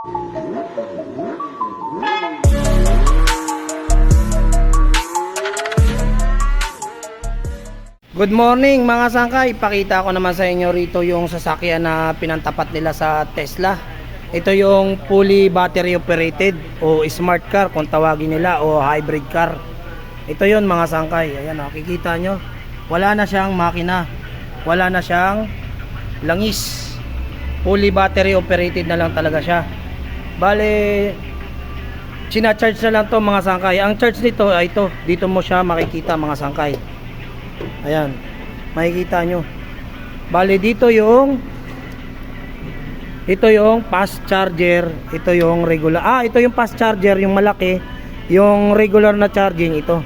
Good morning mga sangkay, ipakita ko naman sa inyo rito yung sasakyan na pinantapat nila sa Tesla. Ito yung fully battery operated o smart car kung tawagin nila, o hybrid car. Ito yun mga sangkay, ayan o, kikita nyo, wala na siyang makina, wala na siyang langis, fully battery operated na lang talaga siya. Bale, sina-charge na lang to mga sangkay. Ang charge nito ay ito, dito mo siya makikita mga sangkay. Ayan, makikita nyo. Bale dito yung fast charger, ito yung regular. Ito yung fast charger, yung malaki. Yung regular na charging, ito.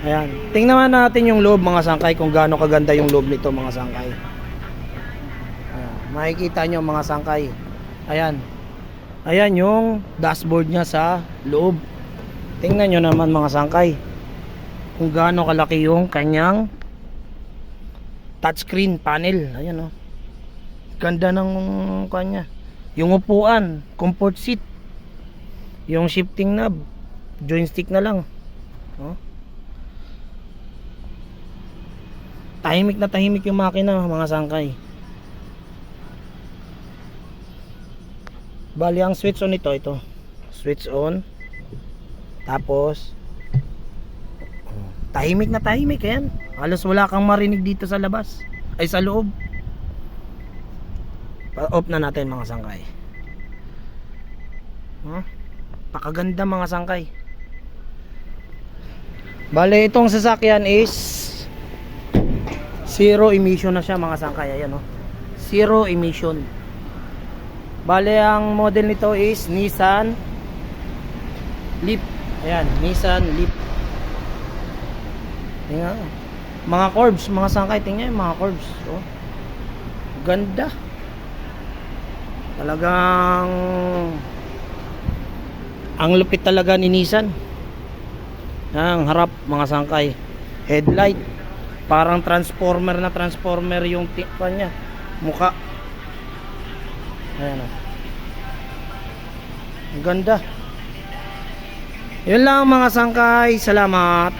Ayan, tingnan natin yung loob mga sangkay, kung gaano kaganda yung loob nito mga sangkay. Ayan, makikita nyo mga sangkay. Ayan, ayan yung dashboard nya sa loob. Tingnan nyo naman mga sangkay kung gaano kalaki yung kanyang touchscreen panel. Ayan o, ganda ng kanya. Yung upuan, comfort seat. Yung shifting knob, joystick na lang. Tahimik na tahimik yung makina mga sangkay. Bali ang switch on ito, switch on. Tapos tahimik na tahimik, ayan. Halos wala kang marinig dito sa labas, ay sa loob. Pa-off na natin mga sangkay. Pakaganda mga sangkay. Bale itong sasakyan is zero emission na siya mga sangkay. Ayan o, zero emission. Bale ang model nito is Nissan Leaf. Ayan, Nissan Leaf. Tingnan, mga curbs, mga sangkay, tingnan yung mga curbs. Oh, ganda. Talagang ang lupit talaga ni Nissan. Ang harap mga sangkay, headlight, parang transformer na transformer yung tikpan niya, mukha. Ayan, oh. Ang ganda. Yun lang mga sangkay, salamat.